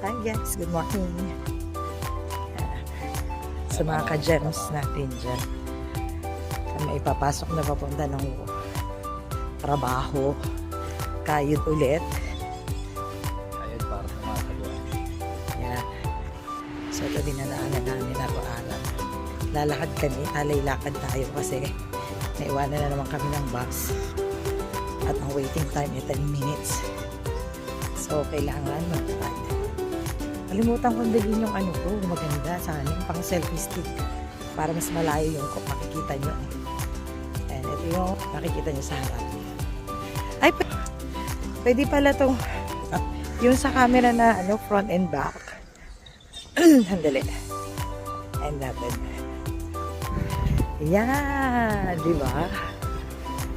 Hi guys, good morning. Sa mga ka-gems natin dyan, may ipapasok na papunta ng trabaho, kayod ulit. Ayun, para sa mga kaluan. Yan. So ito dinadaanan namin araw-araw. Lalakad kami, alay-lakad tayo kasi naiwanan na naman kami ng bus. At ang waiting time ay 10 minutes. So kailangan magpapad. Kalimutan kong dalhin yung ano ko, maganda sa amin, pang selfie stick. Para mas malayo yung makikita nyo. And ito yung makikita nyo sa harap. Ay, pwede pala itong, yung sa camera na ano, front and back. Handali. And natin. Yan, di ba?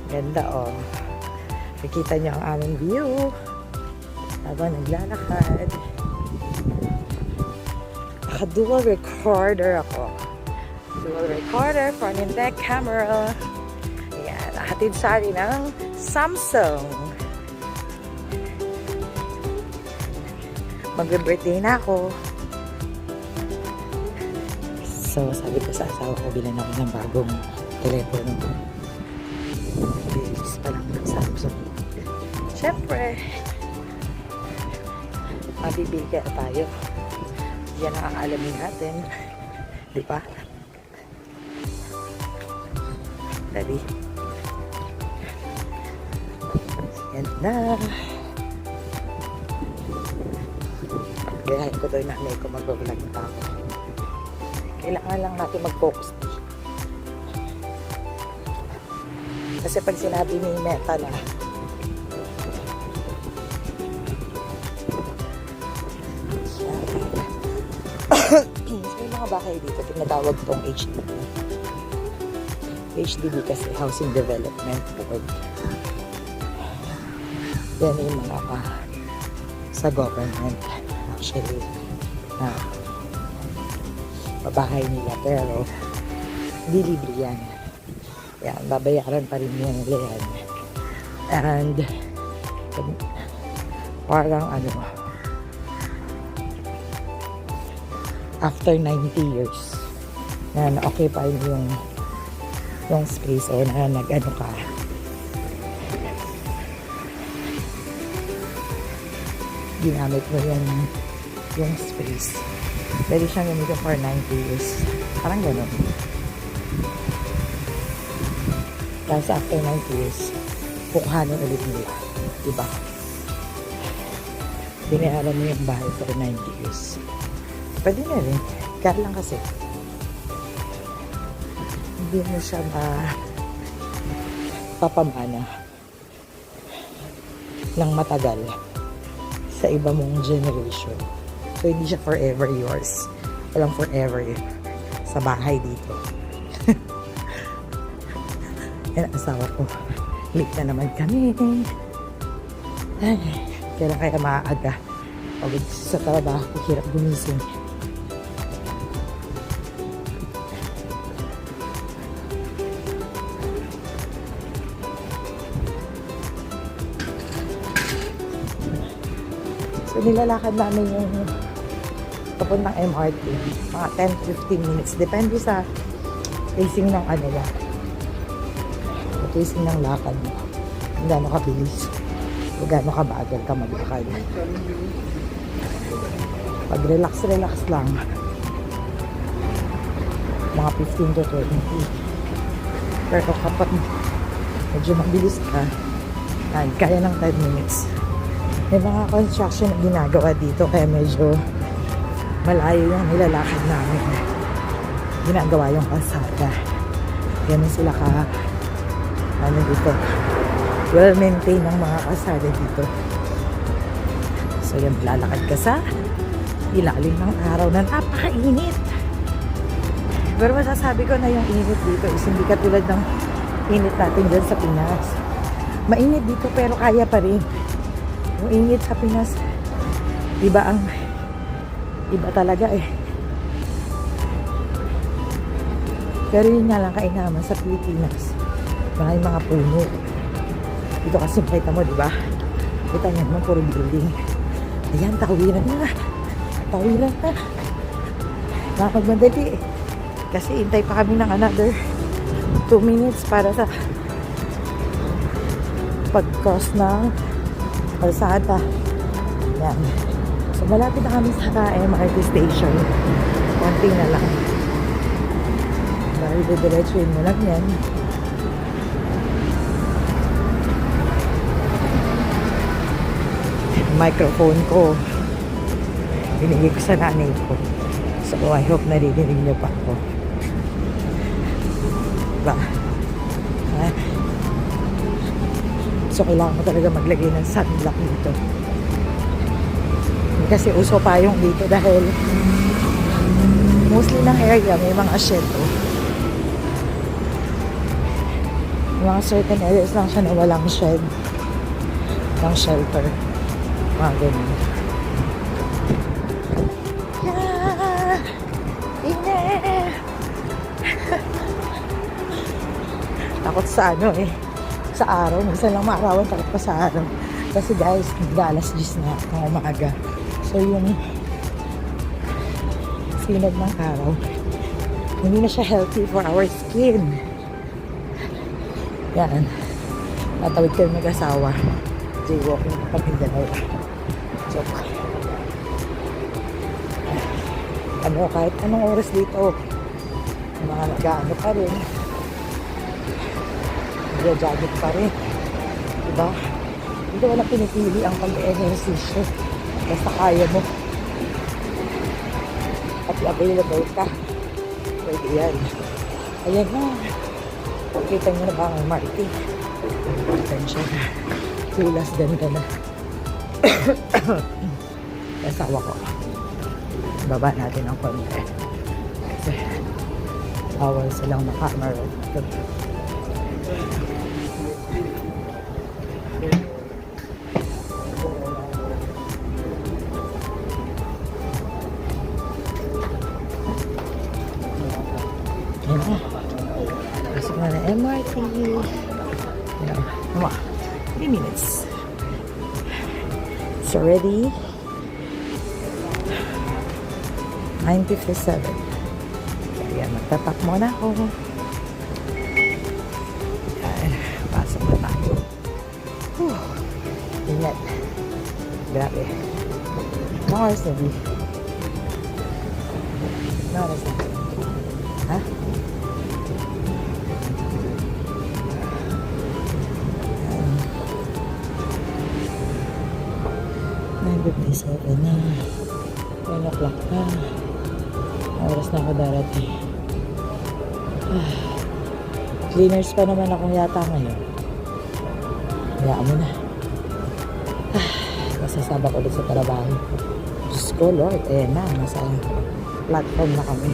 Ganda oh. Nakikita nyo ang aming view. Habang naglalakad. Naka-dual recorder ako. Dual recorder, front and back camera. Ayan, nahatid sa akin ng Samsung. Mag-birthday na ako. So, sabi ko sa asawa ko, bilan ako ng bagong telepono. Bilis pa lang ng Samsung. Siyempre, mabibili kaya tayo. Yan ang aalamin natin. Di ba? Dali. Yan na. Gayahin ko daw yung nanay ko mag-vlog pa ako. Kailangan lang natin mag-focus. Kasi pag sinabi ni Meta na may mga bahay dito, tinatawag tong HDB. HDB kasi Housing Development Board. Yan yung mga sa government actually na pabahay nila pero hindi libre yan. Yan, babayaran pa rin yan nila yan. And parang ano, after 90 years na na-occupy mo yung space o na nag-ano ka, ginamit mo yung space, pwede siyang gamitin for 90 years, parang gano'n. Kasi after 90 years kukuhanin ulit nila, diba? Binayaran mo yung bahay for 90 years, pwede na rin. Kaya lang kasi hindi mo siya papamana ng matagal sa iba mong generation. So hindi siya forever yours. Walang forever sa bahay dito. Yan ang asawa ko. Late na naman kami. Ay, kaya maaga. Pagod sa trabaho, hirap gumising. So, nilalakad namin yung papuntang MRT. Mga 10-15 minutes. Depende sa pacing ng ano ba. Pacing ng lakad mo. Kung gaano kabilis. Kung gaano kabagal ka maglakad. Pag relax lang. Mga 15 to 20. Pero kapag medyo mabilis ka, kaya ng 10 minutes. May mga construction na ginagawa dito kaya medyo malayo yung nilalakad namin. Ginagawa yung kalsada. Ganun sila ano dito, well maintained ng mga kalsada dito. So yan, lalakad ka sa ilalim ng araw na napakainit. Pero masasabi ko na yung init dito is hindi katulad ng init natin dyan sa Pinas. Mainit dito pero kaya pa rin. Yung init sa Pinas, iba talaga eh. Pero yun nga lang kainaman sa Pilipinas. May mga puno. Dito kasi kita mo, di ba? Kita niyo naman, puro building. Ayan, tawiran na. Tawiran na. Nakapagmadali eh. Kasi hintay pa kami ng another 2 minutes para sa pag-cross ng kalsada. Yan. So, malapit na kami sa MRT station. Konti na lang. Dahil didiretsuin mo lang yan. Microphone ko binigay ko sa nanay ko. So, I hope naririnig niyo pa ako. Diba? Ah. So, kailangan mo talaga maglagay ng sunblock dito. Kasi uso pa yung dito dahil mostly ng area may mga shelter. Mga certain areas lang siya na walang shed. Ng shelter. Mga ganun. Yeah! Ineh! Takot sa ano eh. Sa araw. Minsan lang maarawan, takot pa sa araw. Kasi guys, nagdalas 10 na ng umaga. So yung sinag ng araw, hindi na siya healthy for our skin. Yan. Tatawid kayo mag-asawa. Jaywalking pa kami dalawa. Joke. Ano, kahit anong oras dito, mga nag-ano pa rin. Nag-jogging pa rin. Diba? Dito walang pinipili ang pag-ehersisyo. Basta kaya mo. At available ka. Pwede yan. Ayan na. Kita nyo na ba ang MRT? Attention. Kulas, ganda na. Asawa ko. Baba natin ang konti. Kasi bawal silang makamera. Yan na. Pasok na na MRT. Yan. Come on. 3 minutes. So ready? 9:57. Kaya magtatak muna ako. Yan. Pasok na tayo. Whew. Ingat. Grabe. Anong oras na di? Anong oras na? Ha? Seven na. 10 o'clock na. Oras na ako darating. Cleaners pa naman ako yata ngayon. Hayaan mo na. Masasabak ulit sa trabaho. Diyos ko, Lord. Ayan na. Nasa platform na kami.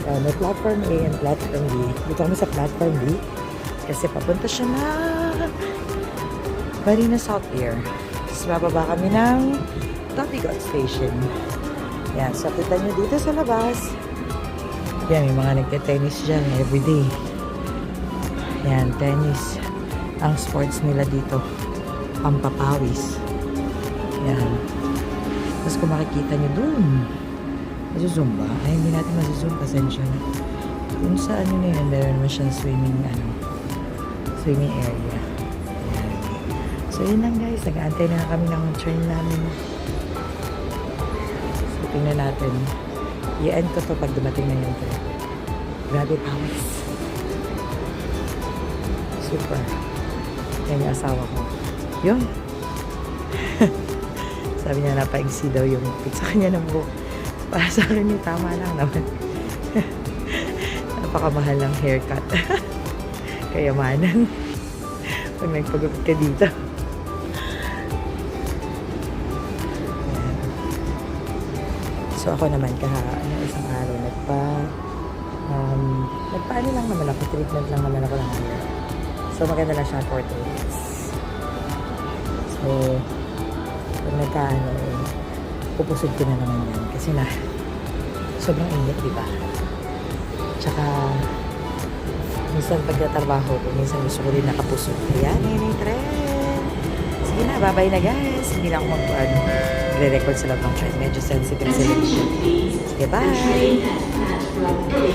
So, may platform A and platform B. Dito kami sa platform B. Kasi papunta siya na Marina South Pier. Tapos bababa kami ng Topigot Station. Yan, so kita nyo dito sa labas. Yan, may mga nagka-tennis dyan everyday. Yan, tennis. Ang sports nila dito. Pampapawis. Yan. Tapos kung makikita nyo dun, masusum ba? Ay, hindi natin masusum. Pasensya na. Yung sa ano na yun, meron naman siyang swimming area. So, yun lang guys. Nag-aantay na kami ng train namin. So, tingnan natin. I-end ko to pag dumating na yung train. Grabe pawis. Super. Yan yung asawa ko. Yun. Sabi niya napaigsi daw yung pizza kanya ng buhok. Para sa akin tama lang naman. Napakamahal ng haircut. Kayamanan. Pag nagpagupit ka dito. So ako naman isang araw nagpaano lang naman ako, treatment lang naman ako ng hair. So maganda lang siya for 2 weeks. So pag pupusod ko na naman yan kasi na sobrang init, diba? Tsaka minsan pagtatrabaho ko, minsan gusto ko rin nakapusod. Ayan, yun yung trend. Sige na, bye-bye na guys. Hindi na ako nagre-record sila ng train. Medyo sensitive sila dito. Sige, bye!